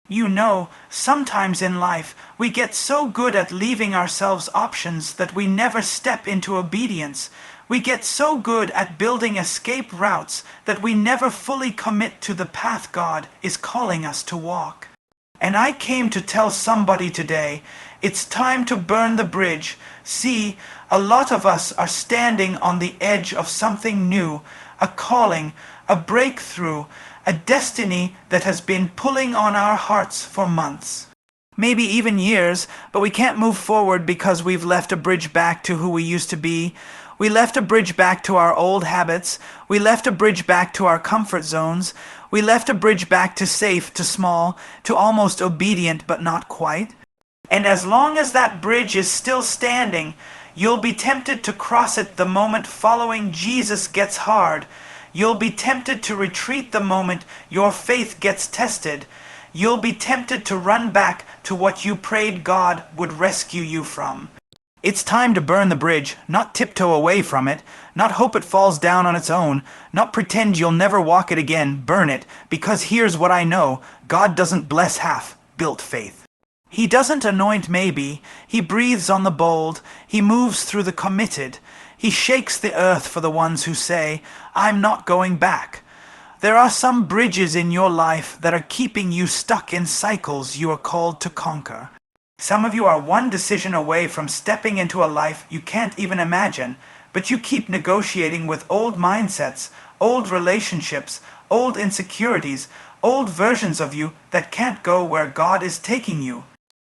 You know, sometimes in life we get so good at leaving ourselves options that we never step into obedience. We get so good at building escape routes that we never fully commit to the path God is calling us to walk. And I came to tell somebody today, it's time to burn the bridge. See, a lot of us are standing on the edge of something new, a calling, a breakthrough, a destiny that has been pulling on our hearts for months. Maybe even years, but we can't move forward because we've left a bridge back to who we used to be. We left a bridge back to our old habits. We left a bridge back to our comfort zones. We left a bridge back to safe, to small, to almost obedient but not quite. And as long as that bridge is still standing, you'll be tempted to cross it the moment following Jesus gets hard. You'll be tempted to retreat the moment your faith gets tested. You'll be tempted to run back to what you prayed God would rescue you from. It's time to burn the bridge, not tiptoe away from it, not hope it falls down on its own, not pretend you'll never walk it again. Burn it, because here's what I know: God doesn't bless half-built faith. He doesn't anoint maybe. He breathes on the bold. He moves through the committed. He shakes the earth for the ones who say, I'm not going back. There are some bridges in your life that are keeping you stuck in cycles you are called to conquer. Some of you are one decision away from stepping into a life you can't even imagine, but you keep negotiating with old mindsets, old relationships, old insecurities, old versions of you that can't go where God is taking you.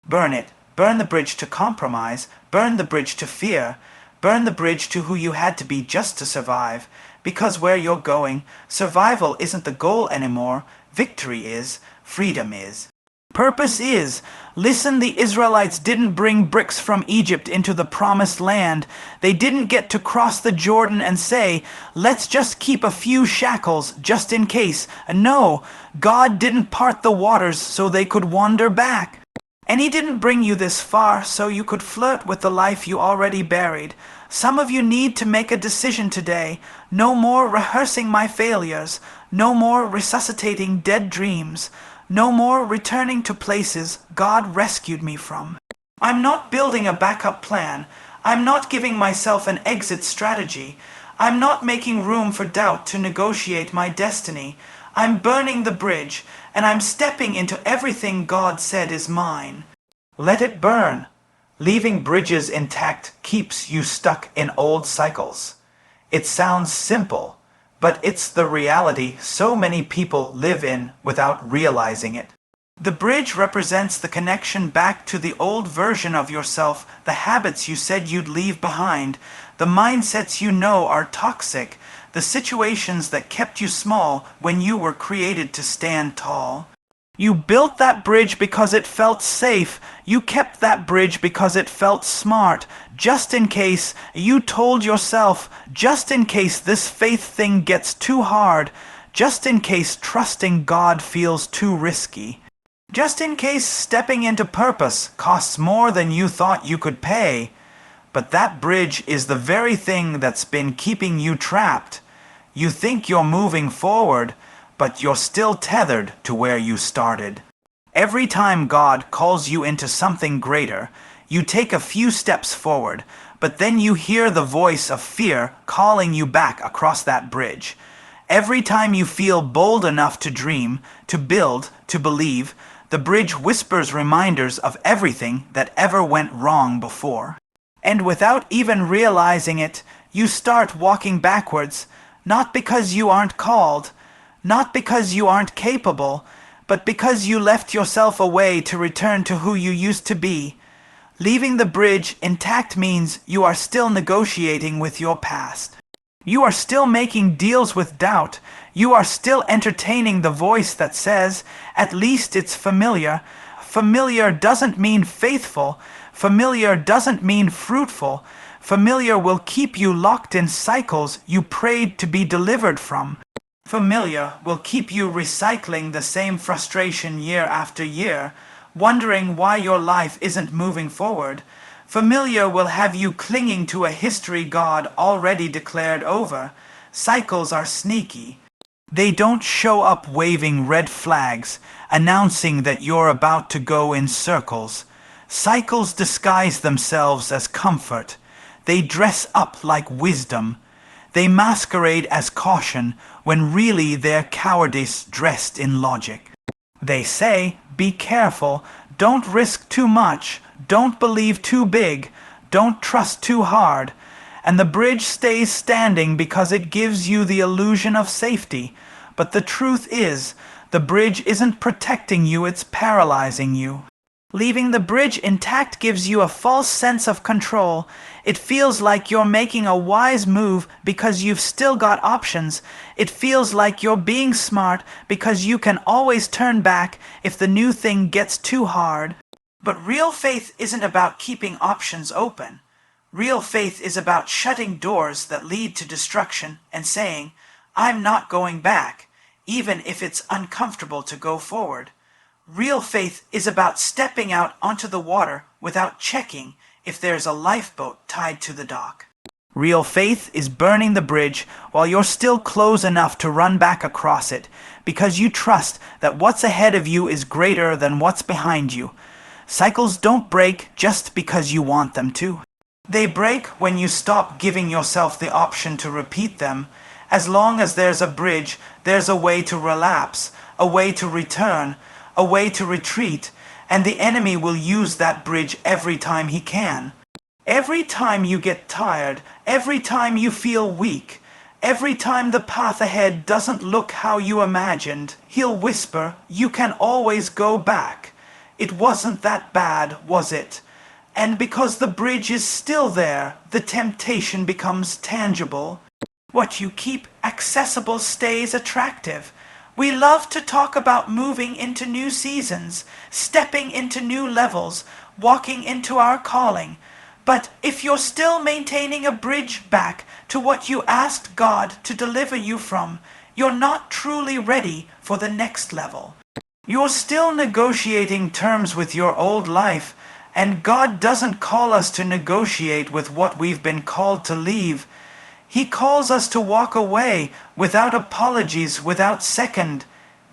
Burn it. Burn the bridge to compromise. Burn the bridge to fear. Burn the bridge to who you had to be just to survive. Because where you're going, survival isn't the goal anymore. Victory is. Freedom is. Purpose is. Listen, the Israelites didn't bring bricks from Egypt into the promised land. They didn't get to cross the Jordan and say, let's just keep a few shackles just in case. No, God didn't part the waters so they could wander back. And He didn't bring you this far so you could flirt with the life you already buried. Some of you need to make a decision today. No more rehearsing my failures. No more resuscitating dead dreams. No more returning to places God rescued me from. I'm not building a backup plan. I'm not giving myself an exit strategy. I'm not making room for doubt to negotiate my destiny. I'm burning the bridge, and I'm stepping into everything God said is mine. Let it burn. Leaving bridges intact keeps you stuck in old cycles. It sounds simple, but it's the reality so many people live in without realizing it. The bridge represents the connection back to the old version of yourself, the habits you said you'd leave behind, the mindsets you know are toxic, the situations that kept you small when you were created to stand tall. You built that bridge because it felt safe. You kept that bridge because it felt smart. Just in case, you told yourself, just in case this faith thing gets too hard, just in case trusting God feels too risky, just in case stepping into purpose costs more than you thought you could pay. But that bridge is the very thing that's been keeping you trapped. You think you're moving forward, but you're still tethered to where you started. Every time God calls you into something greater, you take a few steps forward, but then you hear the voice of fear calling you back across that bridge. Every time you feel bold enough to dream, to build, to believe, the bridge whispers reminders of everything that ever went wrong before. And without even realizing it, you start walking backwards, not because you aren't called, not because you aren't capable, but because you left yourself away to return to who you used to be. Leaving the bridge intact means you are still negotiating with your past. You are still making deals with doubt. You are still entertaining the voice that says, at least it's familiar. Familiar doesn't mean faithful. Familiar doesn't mean fruitful. Familiar will keep you locked in cycles you prayed to be delivered from. Familiar will keep you recycling the same frustration year after year, wondering why your life isn't moving forward. Familiar will have you clinging to a history God already declared over. Cycles are sneaky. They don't show up waving red flags, announcing that you're about to go in circles. Cycles disguise themselves as comfort. They dress up like wisdom. They masquerade as caution when really they're cowardice dressed in logic. They say, be careful, don't risk too much, don't believe too big, don't trust too hard. And the bridge stays standing because it gives you the illusion of safety. But the truth is, the bridge isn't protecting you, it's paralyzing you. Leaving the bridge intact gives you a false sense of control. It feels like you're making a wise move because you've still got options. It feels like you're being smart because you can always turn back if the new thing gets too hard. But real faith isn't about keeping options open. Real faith is about shutting doors that lead to destruction and saying, I'm not going back, even if it's uncomfortable to go forward. Real faith is about stepping out onto the water without checking if there's a lifeboat tied to the dock. Real faith is burning the bridge while you're still close enough to run back across it, because you trust that what's ahead of you is greater than what's behind you. Cycles don't break just because you want them to. They break when you stop giving yourself the option to repeat them. As long as there's a bridge, there's a way to relapse, a way to return, a way to retreat, and the enemy will use that bridge every time he can. Every time you get tired, every time you feel weak, every time the path ahead doesn't look how you imagined, he'll whisper, you can always go back. It wasn't that bad, was it? And because the bridge is still there, the temptation becomes tangible. What you keep accessible stays attractive. We love to talk about moving into new seasons, stepping into new levels, walking into our calling. But if you're still maintaining a bridge back to what you asked God to deliver you from, you're not truly ready for the next level. You're still negotiating terms with your old life, and God doesn't call us to negotiate with what we've been called to leave. He calls us to walk away without apologies, without second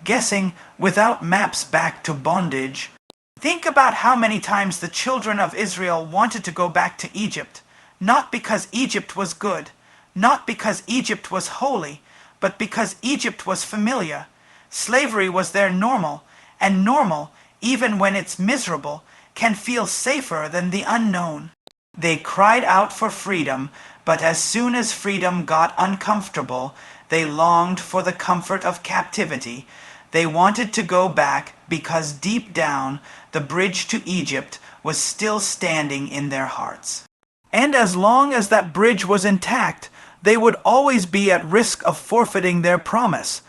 guessing, without maps back to bondage. Think about how many times the children of Israel wanted to go back to Egypt, not because Egypt was good, not because Egypt was holy, but because Egypt was familiar. Slavery was their normal, and normal, even when it's miserable, can feel safer than the unknown. They cried out for freedom, but as soon as freedom got uncomfortable, they longed for the comfort of captivity. They wanted to go back because deep down, the bridge to Egypt was still standing in their hearts. And as long as that bridge was intact, they would always be at risk of forfeiting their promise.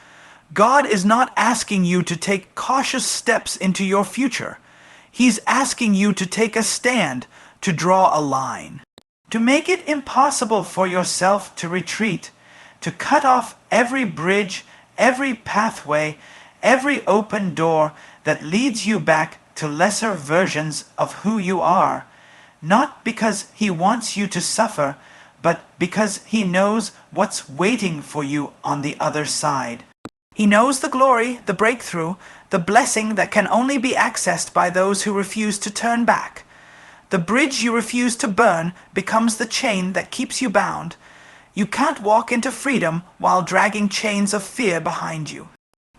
God is not asking you to take cautious steps into your future. He's asking you to take a stand, to draw a line, to make it impossible for yourself to retreat, to cut off every bridge, every pathway, every open door that leads you back to lesser versions of who you are, not because he wants you to suffer, but because he knows what's waiting for you on the other side. He knows the glory, the breakthrough, the blessing that can only be accessed by those who refuse to turn back. The bridge you refuse to burn becomes the chain that keeps you bound. You can't walk into freedom while dragging chains of fear behind you.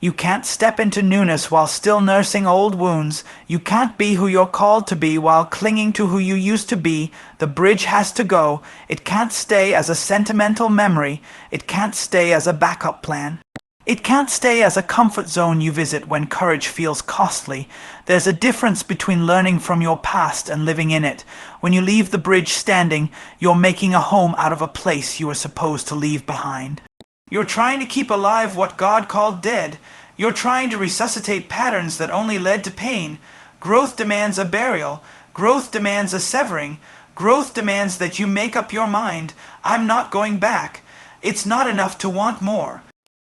You can't step into newness while still nursing old wounds. You can't be who you're called to be while clinging to who you used to be. The bridge has to go. It can't stay as a sentimental memory. It can't stay as a backup plan. It can't stay as a comfort zone you visit when courage feels costly. There's a difference between learning from your past and living in it. When you leave the bridge standing, you're making a home out of a place you were supposed to leave behind. You're trying to keep alive what God called dead. You're trying to resuscitate patterns that only led to pain. Growth demands a burial. Growth demands a severing. Growth demands that you make up your mind. I'm not going back. It's not enough to want more.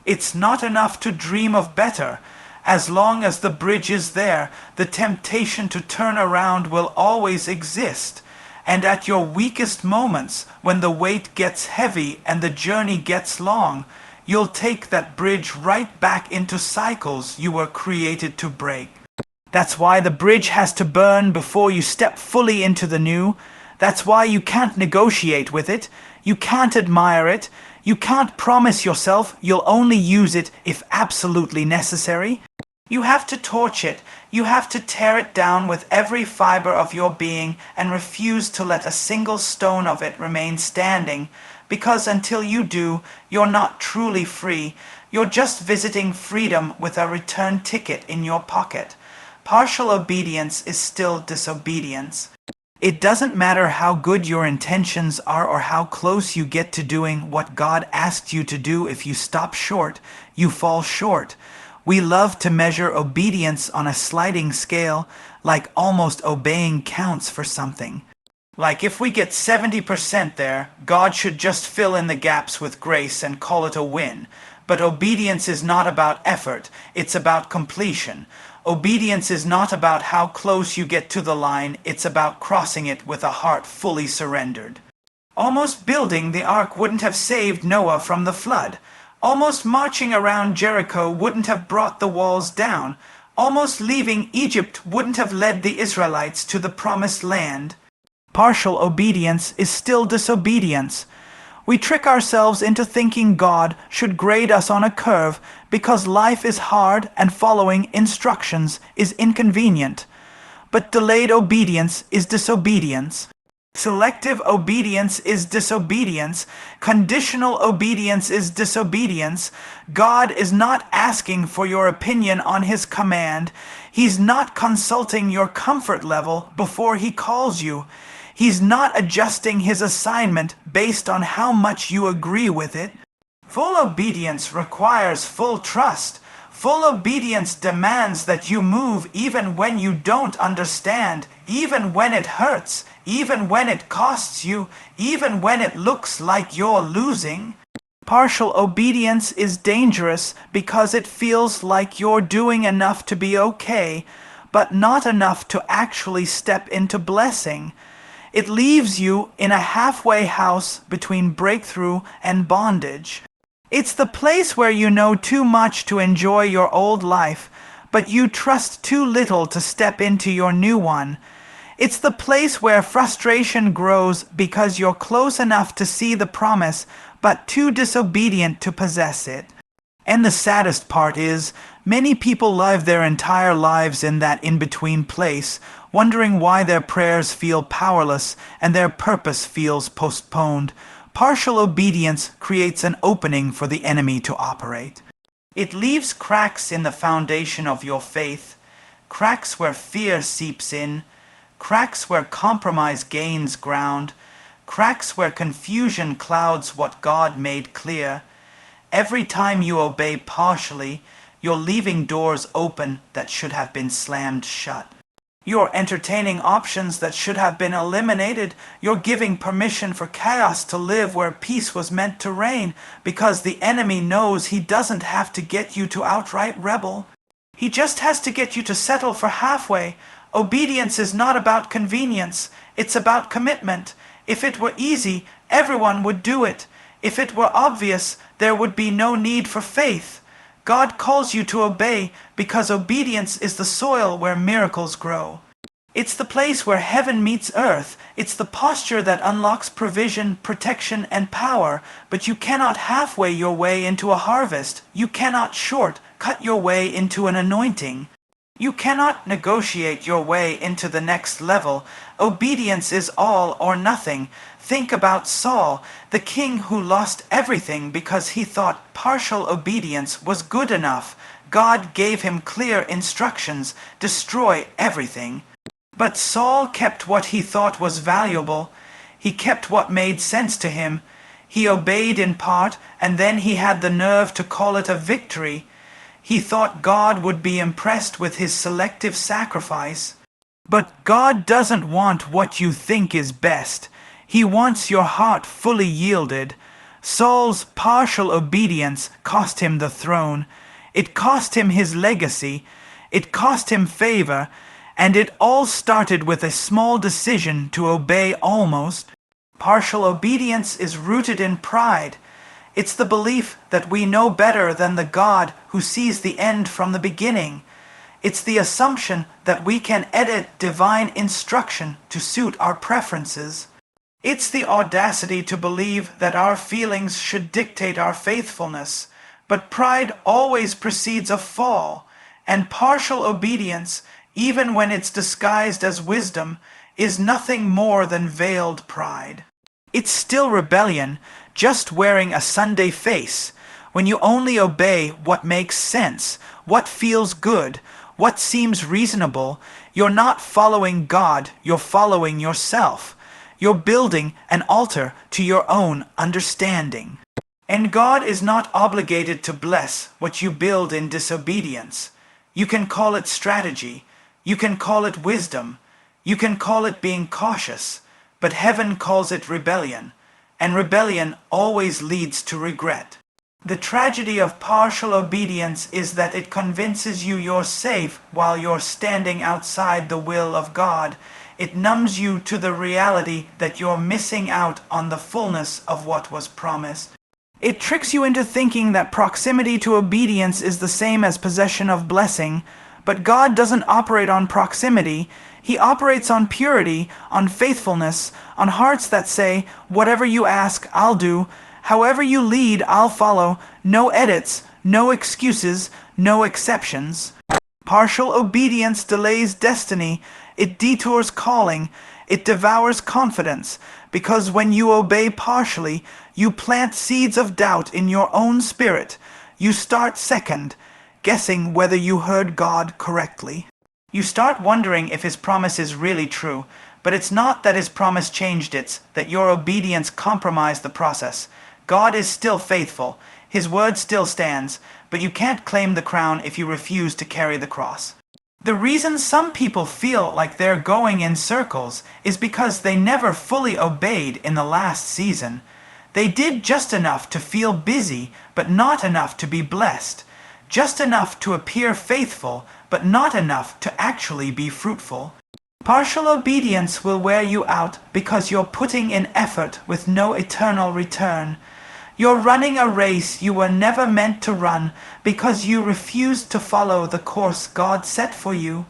It's not enough to dream of better. As long as the bridge is there, the temptation to turn around will always exist. And at your weakest moments, when the weight gets heavy and the journey gets long, you'll take that bridge right back into cycles you were created to break. That's why the bridge has to burn before you step fully into the new. That's why you can't negotiate with it. You can't admire it. You can't promise yourself you'll only use it if absolutely necessary. You have to torch it. You have to tear it down with every fiber of your being and refuse to let a single stone of it remain standing, because until you do, you're not truly free. You're just visiting freedom with a return ticket in your pocket. Partial obedience is still disobedience. It doesn't matter how good your intentions are or how close you get to doing what God asked you to do. If you stop short, you fall short. We love to measure obedience on a sliding scale, like almost obeying counts for something. Like if we get 70% there, God should just fill in the gaps with grace and call it a win. But obedience is not about effort, it's about completion. Obedience is not about how close you get to the line, it's about crossing it with a heart fully surrendered. Almost building the ark wouldn't have saved Noah from the flood. Almost marching around Jericho wouldn't have brought the walls down. Almost leaving Egypt wouldn't have led the Israelites to the promised land. Partial obedience is still disobedience. We trick ourselves into thinking God should grade us on a curve because life is hard and following instructions is inconvenient. But delayed obedience is disobedience. Selective obedience is disobedience. Conditional obedience is disobedience. God is not asking for your opinion on His command. He's not consulting your comfort level before He calls you. He's not adjusting His assignment based on how much you agree with it. Full obedience requires full trust. Full obedience demands that you move even when you don't understand, even when it hurts, even when it costs you, even when it looks like you're losing. Partial obedience is dangerous because it feels like you're doing enough to be okay, but not enough to actually step into blessing. It leaves you in a halfway house between breakthrough and bondage. It's the place where you know too much to enjoy your old life, but you trust too little to step into your new one. It's the place where frustration grows because you're close enough to see the promise, but too disobedient to possess it. And the saddest part is, many people live their entire lives in that in-between place, wondering why their prayers feel powerless and their purpose feels postponed. Partial obedience creates an opening for the enemy to operate. It leaves cracks in the foundation of your faith, cracks where fear seeps in, cracks where compromise gains ground, cracks where confusion clouds what God made clear. Every time you obey partially, you're leaving doors open that should have been slammed shut. You're entertaining options that should have been eliminated. You're giving permission for chaos to live where peace was meant to reign, because the enemy knows he doesn't have to get you to outright rebel. He just has to get you to settle for halfway. Obedience is not about convenience, it's about commitment. If it were easy, everyone would do it. If it were obvious, there would be no need for faith. God calls you to obey because obedience is the soil where miracles grow. It's the place where heaven meets earth. It's the posture that unlocks provision, protection, and power. But you cannot halfway your way into a harvest. You cannot cut your way into an anointing. You cannot negotiate your way into the next level. Obedience is all or nothing. Think about Saul, the king who lost everything because he thought partial obedience was good enough. God gave him clear instructions: destroy everything. But Saul kept what he thought was valuable. He kept what made sense to him. He obeyed in part, and then he had the nerve to call it a victory. He thought God would be impressed with his selective sacrifice. But God doesn't want what you think is best. He wants your heart fully yielded. Saul's partial obedience cost him the throne. It cost him his legacy. It cost him favor. And it all started with a small decision to obey almost. Partial obedience is rooted in pride. It's the belief that we know better than the God who sees the end from the beginning. It's the assumption that we can edit divine instruction to suit our preferences. It's the audacity to believe that our feelings should dictate our faithfulness. But pride always precedes a fall, and partial obedience, even when it's disguised as wisdom, is nothing more than veiled pride. It's still rebellion, just wearing a Sunday face, when you only obey what makes sense, what feels good, what seems reasonable. You're not following God, you're following yourself. You're building an altar to your own understanding. And God is not obligated to bless what you build in disobedience. You can call it strategy, you can call it wisdom, you can call it being cautious, but heaven calls it rebellion, and rebellion always leads to regret. The tragedy of partial obedience is that it convinces you you're safe while you're standing outside the will of God. It numbs you to the reality that you're missing out on the fullness of what was promised. It tricks you into thinking that proximity to obedience is the same as possession of blessing, but God doesn't operate on proximity. He operates on purity, on faithfulness, on hearts that say, whatever you ask, I'll do. However you lead, I'll follow. No edits, no excuses, no exceptions. Partial obedience delays destiny. It detours calling. It devours confidence. Because when you obey partially, you plant seeds of doubt in your own spirit. You start second, guessing whether you heard God correctly. You start wondering if His promise is really true, but it's not that His promise changed, it's that your obedience compromised the process. God is still faithful, His word still stands, but you can't claim the crown if you refuse to carry the cross. The reason some people feel like they're going in circles is because they never fully obeyed in the last season. They did just enough to feel busy, but not enough to be blessed. Just enough to appear faithful, but not enough to actually be fruitful. Partial obedience will wear you out because you're putting in effort with no eternal return. You're running a race you were never meant to run because you refused to follow the course God set for you.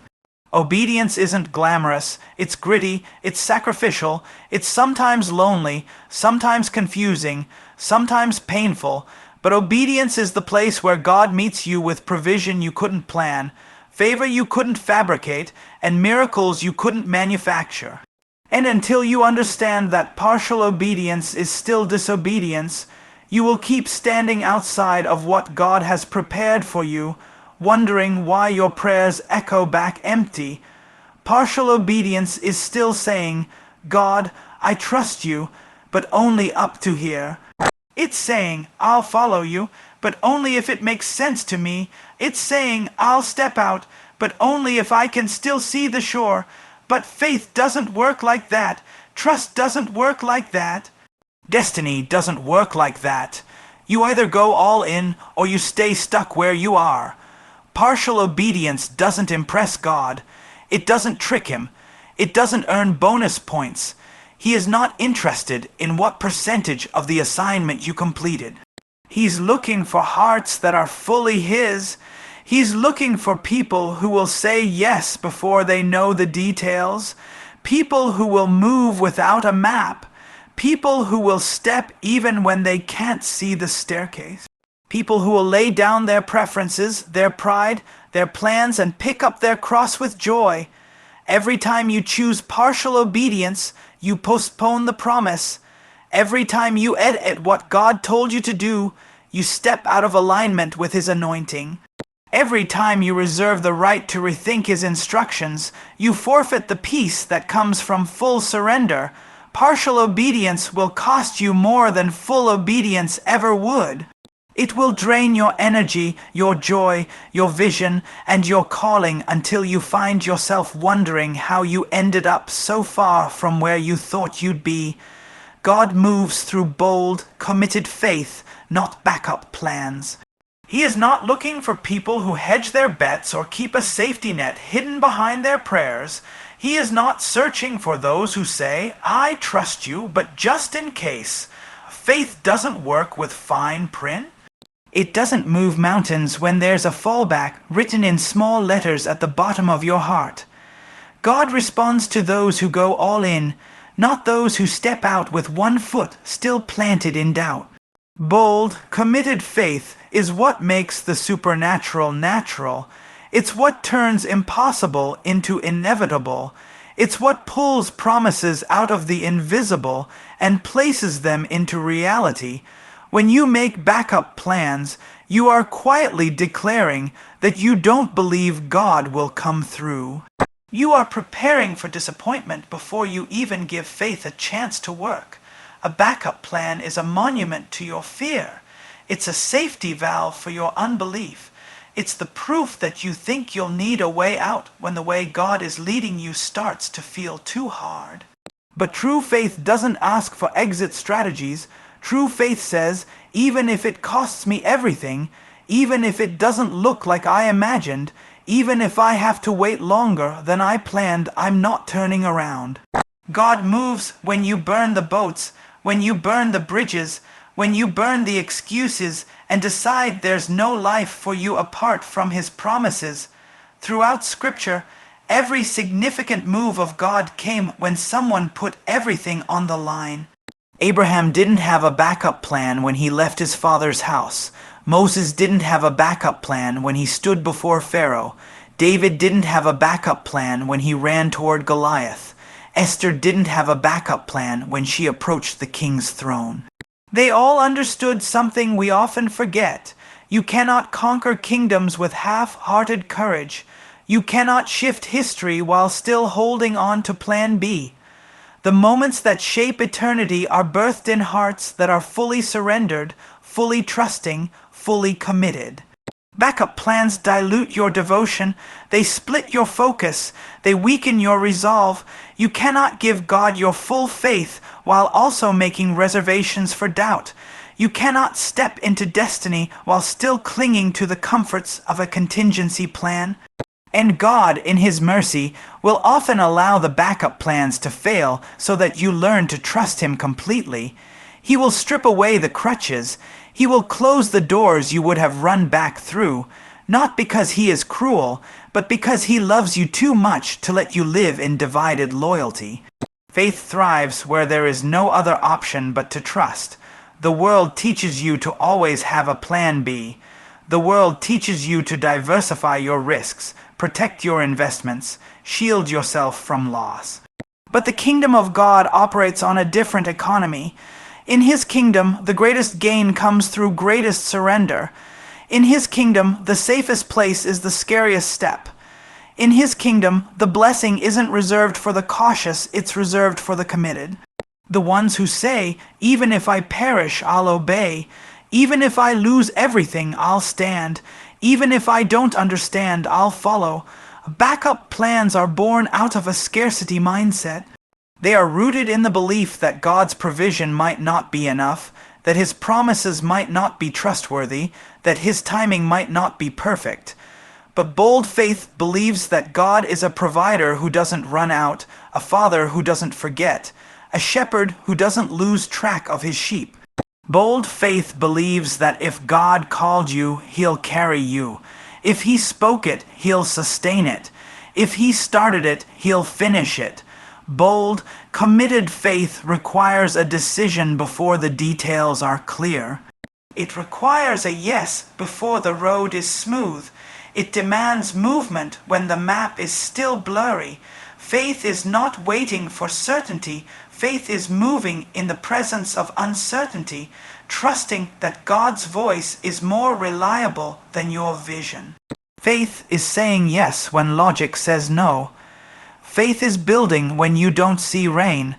Obedience isn't glamorous, it's gritty, it's sacrificial, it's sometimes lonely, sometimes confusing, sometimes painful, but obedience is the place where God meets you with provision you couldn't plan, favor you couldn't fabricate, and miracles you couldn't manufacture. And until you understand that partial obedience is still disobedience, you will keep standing outside of what God has prepared for you, wondering why your prayers echo back empty. Partial obedience is still saying, God, I trust you, but only up to here. It's saying, I'll follow you, but only if it makes sense to me. It's saying, I'll step out, but only if I can still see the shore. But faith doesn't work like that. Trust doesn't work like that. Destiny doesn't work like that. You either go all in or you stay stuck where you are. Partial obedience doesn't impress God. It doesn't trick Him. It doesn't earn bonus points. He is not interested in what percentage of the assignment you completed. He's looking for hearts that are fully His. He's looking for people who will say yes before they know the details. People who will move without a map. People who will step even when they can't see the staircase. People who will lay down their preferences, their pride, their plans, and pick up their cross with joy. Every time you choose partial obedience, you postpone the promise. Every time you edit what God told you to do, you step out of alignment with His anointing. Every time you reserve the right to rethink His instructions, you forfeit the peace that comes from full surrender. Partial obedience will cost you more than full obedience ever would. It will drain your energy, your joy, your vision, and your calling until you find yourself wondering how you ended up so far from where you thought you'd be. God moves through bold, committed faith, not backup plans. He is not looking for people who hedge their bets or keep a safety net hidden behind their prayers. He is not searching for those who say, I trust you, but just in case. Faith doesn't work with fine print. It doesn't move mountains when there's a fallback written in small letters at the bottom of your heart. God responds to those who go all in, not those who step out with one foot still planted in doubt. Bold, committed faith is what makes the supernatural natural. It's what turns impossible into inevitable. It's what pulls promises out of the invisible and places them into reality. When you make backup plans, you are quietly declaring that you don't believe God will come through. You are preparing for disappointment before you even give faith a chance to work. A backup plan is a monument to your fear. It's a safety valve for your unbelief. It's the proof that you think you'll need a way out when the way God is leading you starts to feel too hard. But true faith doesn't ask for exit strategies. True faith says, even if it costs me everything, even if it doesn't look like I imagined, even if I have to wait longer than I planned, I'm not turning around. God moves when you burn the boats, when you burn the bridges, when you burn the excuses and decide there's no life for you apart from His promises. Throughout Scripture, every significant move of God came when someone put everything on the line. Abraham didn't have a backup plan when he left his father's house. Moses didn't have a backup plan when he stood before Pharaoh. David didn't have a backup plan when he ran toward Goliath. Esther didn't have a backup plan when she approached the king's throne. They all understood something we often forget. You cannot conquer kingdoms with half-hearted courage. You cannot shift history while still holding on to Plan B. The moments that shape eternity are birthed in hearts that are fully surrendered, fully trusting, fully committed. Backup plans dilute your devotion. They split your focus. They weaken your resolve. You cannot give God your full faith while also making reservations for doubt. You cannot step into destiny while still clinging to the comforts of a contingency plan. And God, in His mercy, will often allow the backup plans to fail so that you learn to trust Him completely. He will strip away the crutches. He will close the doors you would have run back through, not because He is cruel, but because He loves you too much to let you live in divided loyalty. Faith thrives where there is no other option but to trust. The world teaches you to always have a plan B. The world teaches you to diversify your risks, protect your investments, shield yourself from loss. But the kingdom of God operates on a different economy. In His kingdom, the greatest gain comes through greatest surrender. In His kingdom, the safest place is the scariest step. In His kingdom, the blessing isn't reserved for the cautious, it's reserved for the committed. The ones who say, even if I perish, I'll obey. Even if I lose everything, I'll stand. Even if I don't understand, I'll follow. Backup plans are born out of a scarcity mindset. They are rooted in the belief that God's provision might not be enough, that His promises might not be trustworthy, that His timing might not be perfect. But bold faith believes that God is a provider who doesn't run out, a father who doesn't forget, a shepherd who doesn't lose track of his sheep. Bold faith believes that if God called you, He'll carry you. If He spoke it, He'll sustain it. If He started it, He'll finish it. Bold, committed faith requires a decision before the details are clear. It requires a yes before the road is smooth. It demands movement when the map is still blurry. Faith is not waiting for certainty. Faith is moving in the presence of uncertainty, trusting that God's voice is more reliable than your vision. Faith is saying yes when logic says no. Faith is building when you don't see rain.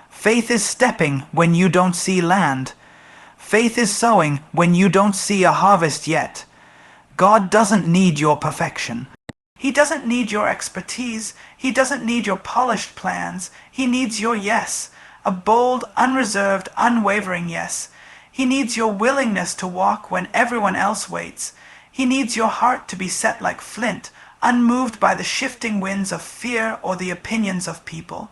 Faith is stepping when you don't see land. Faith is sowing when you don't see a harvest yet. God doesn't need your perfection. He doesn't need your expertise. He doesn't need your polished plans. He needs your yes, a bold, unreserved, unwavering yes. He needs your willingness to walk when everyone else waits. He needs your heart to be set like flint, unmoved by the shifting winds of fear or the opinions of people.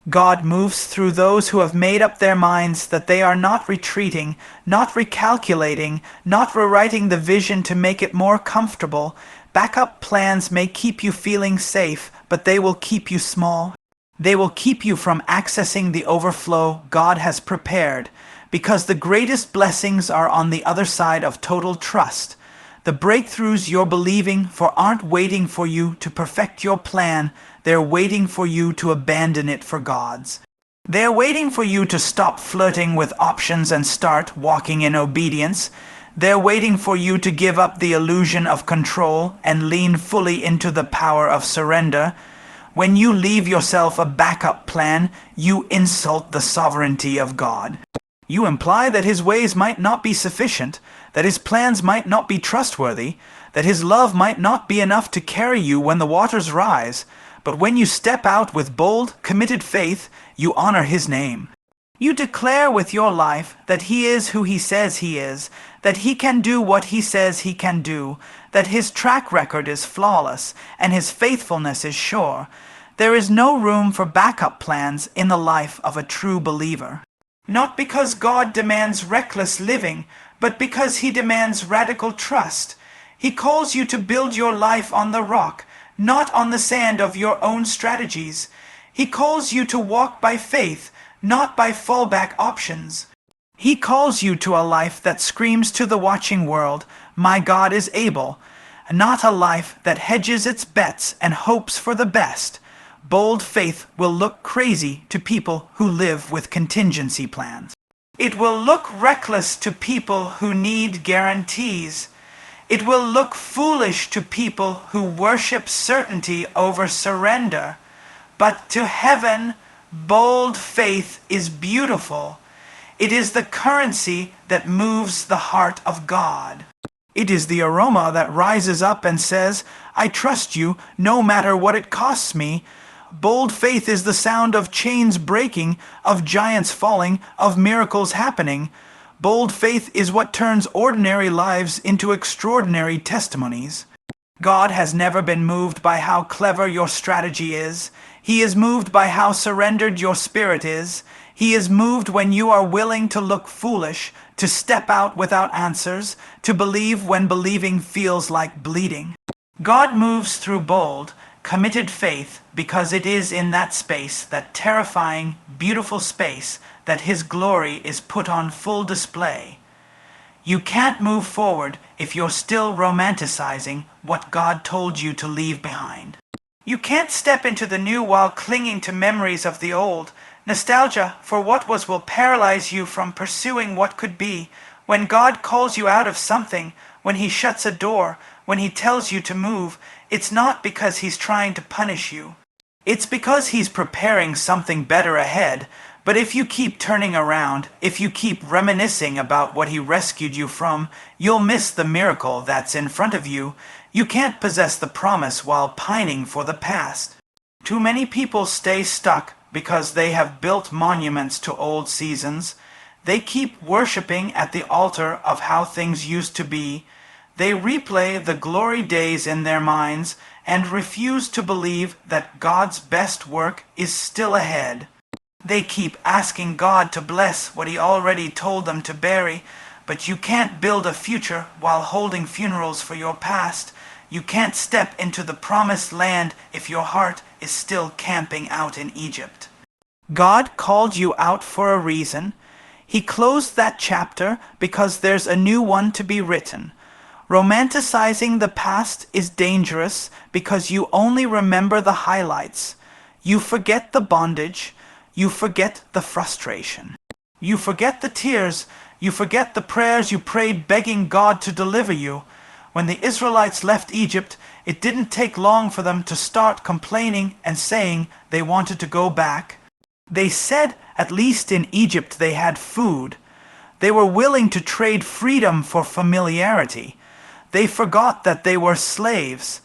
God moves through those who have made up their minds that they are not retreating, not recalculating, not rewriting the vision to make it more comfortable. Backup plans may keep you feeling safe, but they will keep you small. They will keep you from accessing the overflow God has prepared, because the greatest blessings are on the other side of total trust. The breakthroughs you're believing for aren't waiting for you to perfect your plan. They're waiting for you to abandon it for God's. They're waiting for you to stop flirting with options and start walking in obedience. They're waiting for you to give up the illusion of control and lean fully into the power of surrender. When you leave yourself a backup plan, you insult the sovereignty of God. You imply that His ways might not be sufficient, that His plans might not be trustworthy, that His love might not be enough to carry you when the waters rise. But when you step out with bold, committed faith, you honor His name. You declare with your life that He is who He says He is, that He can do what He says He can do, that His track record is flawless, and His faithfulness is sure. There is no room for backup plans in the life of a true believer. Not because God demands reckless living, but because He demands radical trust. He calls you to build your life on the rock, not on the sand of your own strategies. He calls you to walk by faith, not by fallback options. He calls you to a life that screams to the watching world, "My God is able," not a life that hedges its bets and hopes for the best. Bold faith will look crazy to people who live with contingency plans. It will look reckless to people who need guarantees. It will look foolish to people who worship certainty over surrender. But to heaven, bold faith is beautiful. It is the currency that moves the heart of God. It is the aroma that rises up and says, "I trust you no matter what it costs me." Bold faith is the sound of chains breaking, of giants falling, of miracles happening. Bold faith is what turns ordinary lives into extraordinary testimonies. God has never been moved by how clever your strategy is. He is moved by how surrendered your spirit is. He is moved when you are willing to look foolish, to step out without answers, to believe when believing feels like bleeding. God moves through bold, committed faith because it is in that space, that terrifying, beautiful space, that His glory is put on full display. You can't move forward if you're still romanticizing what God told you to leave behind. You can't step into the new while clinging to memories of the old. Nostalgia for what was will paralyze you from pursuing what could be. When God calls you out of something, when He shuts a door, when He tells you to move, it's not because He's trying to punish you. It's because He's preparing something better ahead. But if you keep turning around, if you keep reminiscing about what He rescued you from, you'll miss the miracle that's in front of you. You can't possess the promise while pining for the past. Too many people stay stuck because they have built monuments to old seasons. They keep worshiping at the altar of how things used to be. They replay the glory days in their minds and refuse to believe that God's best work is still ahead. They keep asking God to bless what He already told them to bury, but you can't build a future while holding funerals for your past. You can't step into the promised land if your heart is still camping out in Egypt. God called you out for a reason. He closed that chapter because there's a new one to be written. Romanticizing the past is dangerous because you only remember the highlights. You forget the bondage. You forget the frustration. You forget the tears. You forget the prayers you prayed begging God to deliver you. When the Israelites left Egypt, it didn't take long for them to start complaining and saying they wanted to go back. They said at least in Egypt they had food. They were willing to trade freedom for familiarity. They forgot that they were slaves.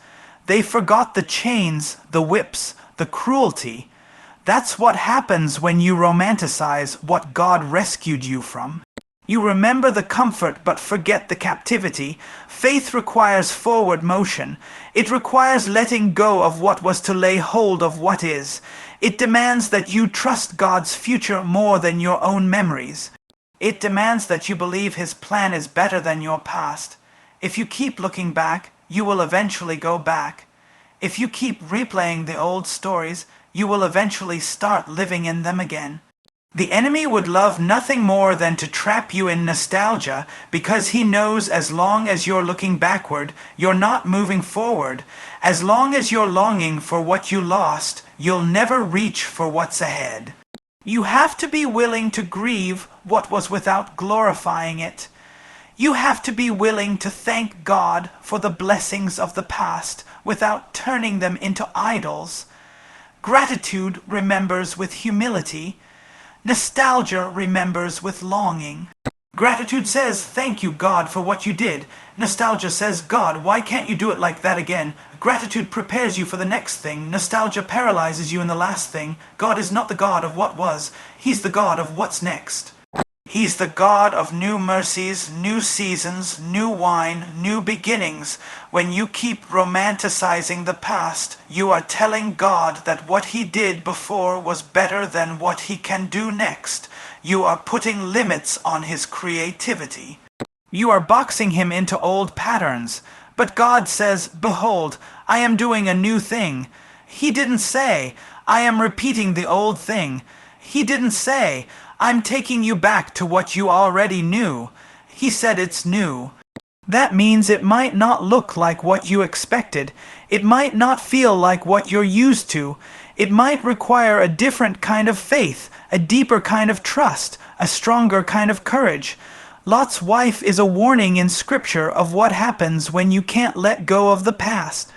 They forgot the chains, the whips, the cruelty. That's what happens when you romanticize what God rescued you from. You remember the comfort but forget the captivity. Faith requires forward motion. It requires letting go of what was to lay hold of what is. It demands that you trust God's future more than your own memories. It demands that you believe His plan is better than your past. If you keep looking back, you will eventually go back. If you keep replaying the old stories, you will eventually start living in them again. The enemy would love nothing more than to trap you in nostalgia, because he knows as long as you're looking backward, you're not moving forward. As long as you're longing for what you lost, you'll never reach for what's ahead. You have to be willing to grieve what was without glorifying it. You have to be willing to thank God for the blessings of the past without turning them into idols. Gratitude remembers with humility. Nostalgia remembers with longing. Gratitude says, "Thank you, God, for what you did." Nostalgia says, "God, why can't you do it like that again?" Gratitude prepares you for the next thing. Nostalgia paralyzes you in the last thing. God is not the God of what was. He's the God of what's next. He's the God of new mercies, new seasons, new wine, new beginnings. When you keep romanticizing the past, you are telling God that what He did before was better than what He can do next. You are putting limits on His creativity. You are boxing Him into old patterns. But God says, "Behold, I am doing a new thing." He didn't say, "I am repeating the old thing." He didn't say, "I'm taking you back to what you already knew." He said it's new. That means it might not look like what you expected. It might not feel like what you're used to. It might require a different kind of faith, a deeper kind of trust, a stronger kind of courage. Lot's wife is a warning in Scripture of what happens when you can't let go of the past.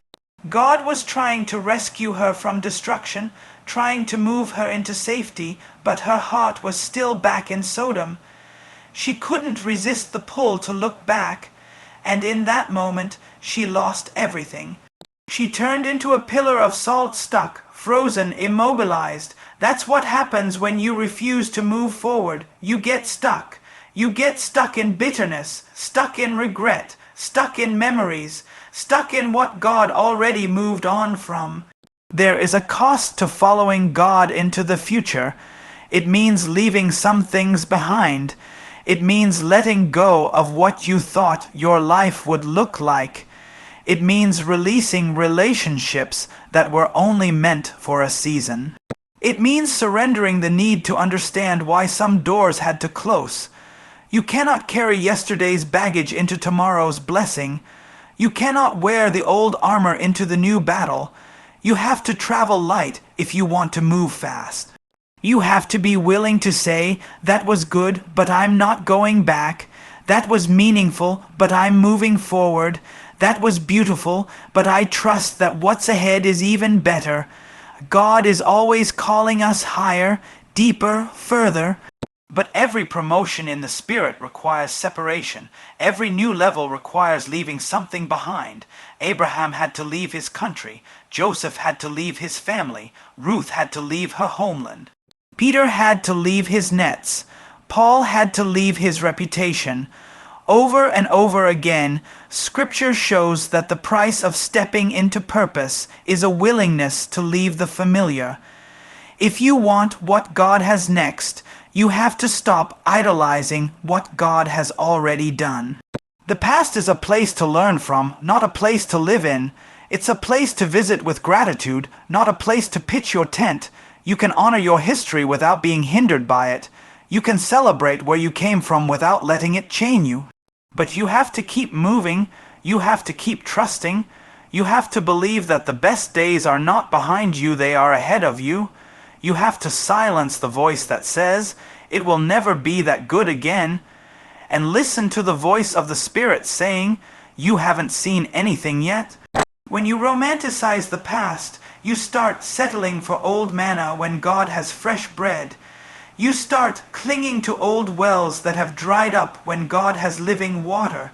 God was trying to rescue her from destruction, trying to move her into safety, but her heart was still back in Sodom. She couldn't resist the pull to look back, and in that moment she lost everything. She turned into a pillar of salt, stuck, frozen, immobilized. That's what happens when you refuse to move forward. You get stuck. You get stuck in bitterness, stuck in regret, stuck in memories, stuck in what God already moved on from. There is a cost to following God into the future. It means leaving some things behind. It means letting go of what you thought your life would look like. It means releasing relationships that were only meant for a season. It means surrendering the need to understand why some doors had to close. You cannot carry yesterday's baggage into tomorrow's blessing. You cannot wear the old armor into the new battle. You have to travel light if you want to move fast. You have to be willing to say, "That was good, but I'm not going back. That was meaningful, but I'm moving forward. That was beautiful, but I trust that what's ahead is even better." God is always calling us higher, deeper, further. But every promotion in the Spirit requires separation. Every new level requires leaving something behind. Abraham had to leave his country. Joseph had to leave his family. Ruth had to leave her homeland. Peter had to leave his nets. Paul had to leave his reputation. Over and over again, Scripture shows that the price of stepping into purpose is a willingness to leave the familiar. If you want what God has next, you have to stop idolizing what God has already done. The past is a place to learn from, not a place to live in. It's a place to visit with gratitude, not a place to pitch your tent. You can honor your history without being hindered by it. You can celebrate where you came from without letting it chain you. But you have to keep moving. You have to keep trusting. You have to believe that the best days are not behind you, they are ahead of you. You have to silence the voice that says, "It will never be that good again," and listen to the voice of the Spirit saying, "You haven't seen anything yet." When you romanticize the past, you start settling for old manna when God has fresh bread. You start clinging to old wells that have dried up when God has living water.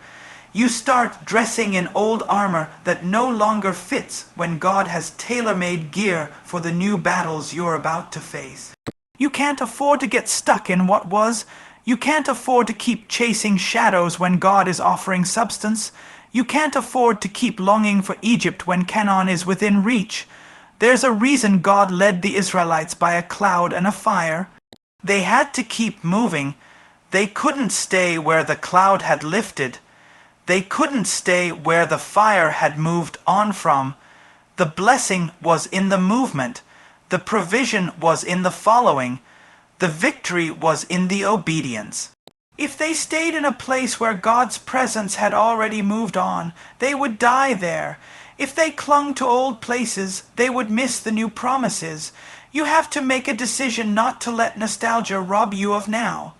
You start dressing in old armor that no longer fits when God has tailor-made gear for the new battles you're about to face. You can't afford to get stuck in what was. You can't afford to keep chasing shadows when God is offering substance. You can't afford to keep longing for Egypt when Canaan is within reach. There's a reason God led the Israelites by a cloud and a fire. They had to keep moving. They couldn't stay where the cloud had lifted. They couldn't stay where the fire had moved on from. The blessing was in the movement. The provision was in the following. The victory was in the obedience. If they stayed in a place where God's presence had already moved on, they would die there. If they clung to old places, they would miss the new promises. You have to make a decision not to let nostalgia rob you of now.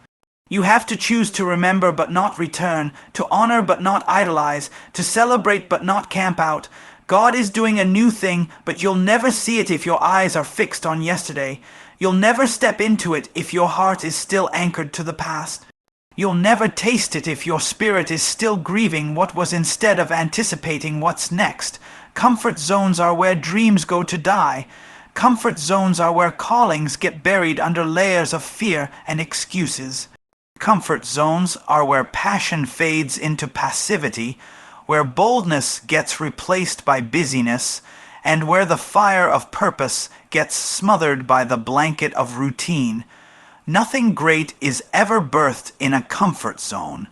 You have to choose to remember but not return, to honor but not idolize, to celebrate but not camp out. God is doing a new thing, but you'll never see it if your eyes are fixed on yesterday. You'll never step into it if your heart is still anchored to the past. You'll never taste it if your spirit is still grieving what was instead of anticipating what's next. Comfort zones are where dreams go to die. Comfort zones are where callings get buried under layers of fear and excuses. Comfort zones are where passion fades into passivity, where boldness gets replaced by busyness, and where the fire of purpose gets smothered by the blanket of routine. Nothing great is ever birthed in a comfort zone.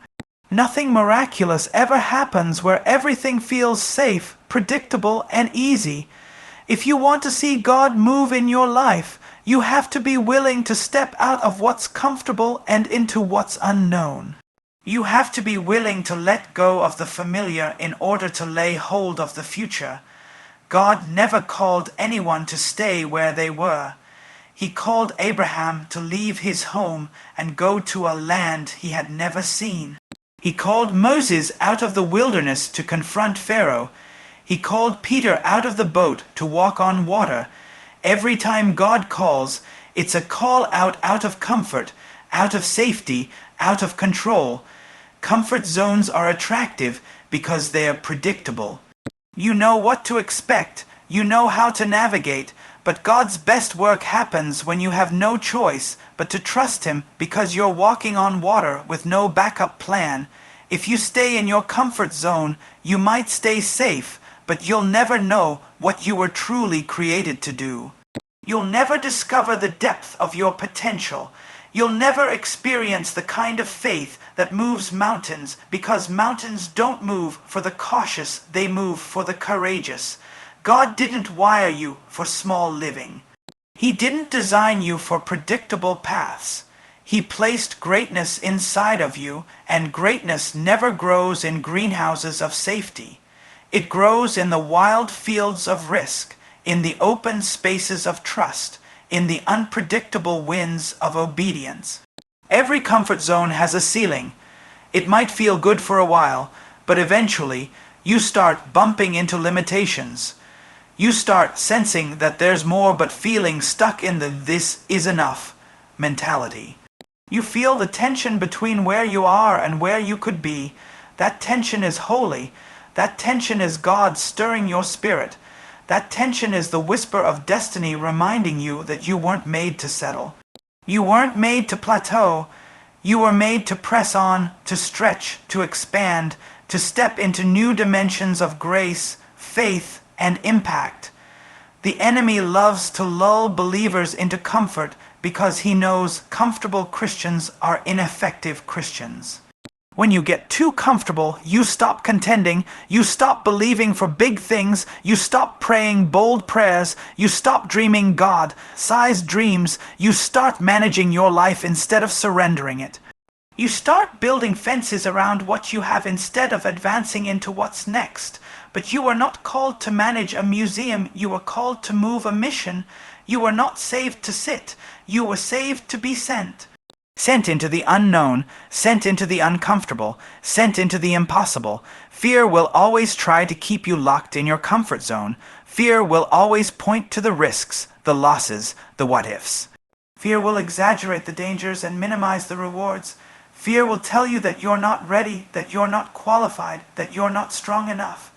Nothing miraculous ever happens where everything feels safe, predictable, and easy. If you want to see God move in your life, you have to be willing to step out of what's comfortable and into what's unknown. You have to be willing to let go of the familiar in order to lay hold of the future. God never called anyone to stay where they were. He called Abraham to leave his home and go to a land he had never seen. He called Moses out of the wilderness to confront Pharaoh. He called Peter out of the boat to walk on water. Every time God calls, it's a call out of comfort, out of safety, out of control. Comfort zones are attractive because they are predictable. You know what to expect. You know how to navigate. But God's best work happens when you have no choice but to trust Him because you're walking on water with no backup plan. If you stay in your comfort zone, you might stay safe, but you'll never know what you were truly created to do. You'll never discover the depth of your potential. You'll never experience the kind of faith that moves mountains because mountains don't move for the cautious, they move for the courageous. God didn't wire you for small living. He didn't design you for predictable paths. He placed greatness inside of you, and greatness never grows in greenhouses of safety. It grows in the wild fields of risk, in the open spaces of trust, in the unpredictable winds of obedience. Every comfort zone has a ceiling. It might feel good for a while, but eventually you start bumping into limitations. You start sensing that there's more but feeling stuck in the "this is enough" mentality. You feel the tension between where you are and where you could be. That tension is holy. That tension is God stirring your spirit. That tension is the whisper of destiny reminding you that you weren't made to settle. You weren't made to plateau. You were made to press on, to stretch, to expand, to step into new dimensions of grace, faith, and impact. The enemy loves to lull believers into comfort because he knows comfortable Christians are ineffective Christians. When you get too comfortable, you stop contending, you stop believing for big things, you stop praying bold prayers, you stop dreaming God-sized dreams, you start managing your life instead of surrendering it. You start building fences around what you have instead of advancing into what's next. But you were not called to manage a museum, you were called to move a mission. You were not saved to sit, you were saved to be sent. Sent into the unknown, sent into the uncomfortable, sent into the impossible. Fear will always try to keep you locked in your comfort zone. Fear will always point to the risks, the losses, the what-ifs. Fear will exaggerate the dangers and minimize the rewards. Fear will tell you that you're not ready, that you're not qualified, that you're not strong enough.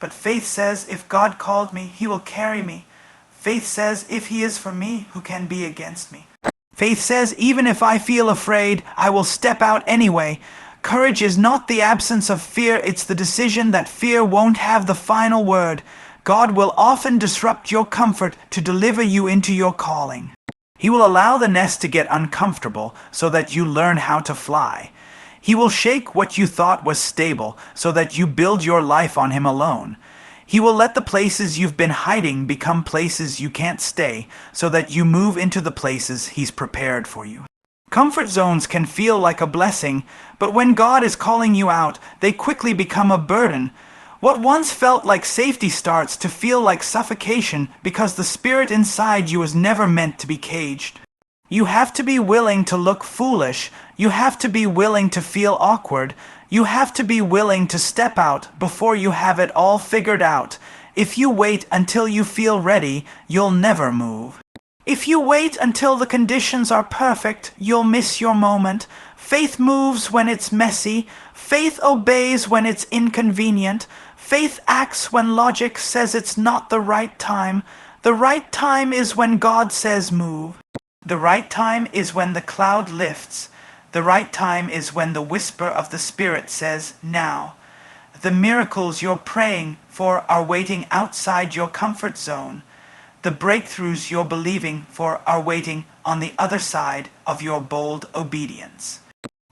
But faith says, if God called me, He will carry me. Faith says, if He is for me, who can be against me? Faith says, even if I feel afraid, I will step out anyway. Courage is not the absence of fear, it's the decision that fear won't have the final word. God will often disrupt your comfort to deliver you into your calling. He will allow the nest to get uncomfortable so that you learn how to fly. He will shake what you thought was stable so that you build your life on Him alone. He will let the places you've been hiding become places you can't stay so that you move into the places He's prepared for you. Comfort zones can feel like a blessing, but when God is calling you out, they quickly become a burden. What once felt like safety starts to feel like suffocation because the spirit inside you was never meant to be caged. You have to be willing to look foolish. You have to be willing to feel awkward. You have to be willing to step out before you have it all figured out. If you wait until you feel ready, you'll never move. If you wait until the conditions are perfect, you'll miss your moment. Faith moves when it's messy. Faith obeys when it's inconvenient. Faith acts when logic says it's not the right time. The right time is when God says move. The right time is when the cloud lifts. The right time is when the whisper of the Spirit says now. The miracles you're praying for are waiting outside your comfort zone. The breakthroughs you're believing for are waiting on the other side of your bold obedience.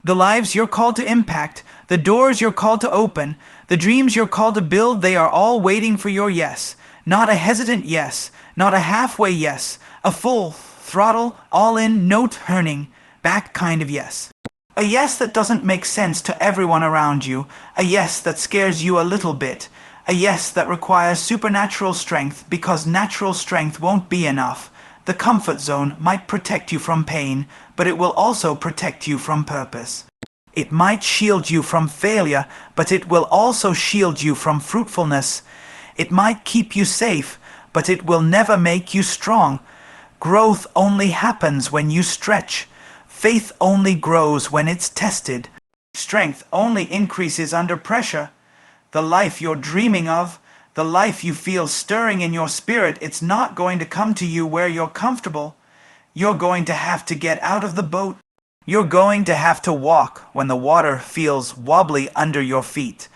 The lives you're called to impact, the doors you're called to open, the dreams you're called to build, they are all waiting for your yes. Not a hesitant yes, not a halfway yes, a full, throttle, all-in, no-turning back kind of yes. A yes that doesn't make sense to everyone around you, a yes that scares you a little bit, a yes that requires supernatural strength because natural strength won't be enough. The comfort zone might protect you from pain, but it will also protect you from purpose. It might shield you from failure, but it will also shield you from fruitfulness. It might keep you safe, but it will never make you strong. Growth only happens when you stretch. Faith only grows when it's tested. Strength only increases under pressure. The life you're dreaming of, the life you feel stirring in your spirit, it's not going to come to you where you're comfortable. You're going to have to get out of the boat. You're going to have to walk when the water feels wobbly under your feet.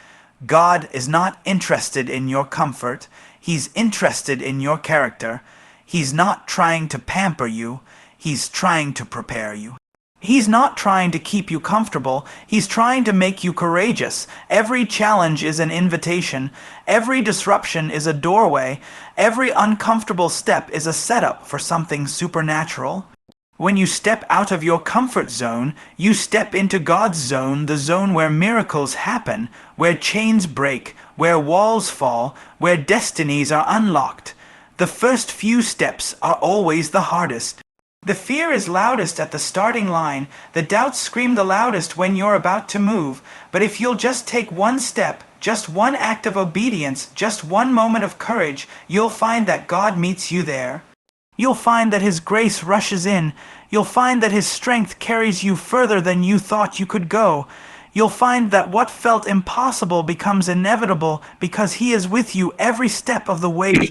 God is not interested in your comfort. He's interested in your character. He's not trying to pamper you. He's trying to prepare you. He's not trying to keep you comfortable. He's trying to make you courageous. Every challenge is an invitation. Every disruption is a doorway. Every uncomfortable step is a setup for something supernatural. When you step out of your comfort zone, you step into God's zone, the zone where miracles happen, where chains break, where walls fall, where destinies are unlocked. The first few steps are always the hardest. The fear is loudest at the starting line. The doubts scream the loudest when you're about to move. But if you'll just take one step, just one act of obedience, just one moment of courage, you'll find that God meets you there. You'll find that His grace rushes in. You'll find that His strength carries you further than you thought you could go. You'll find that what felt impossible becomes inevitable because He is with you every step of the way.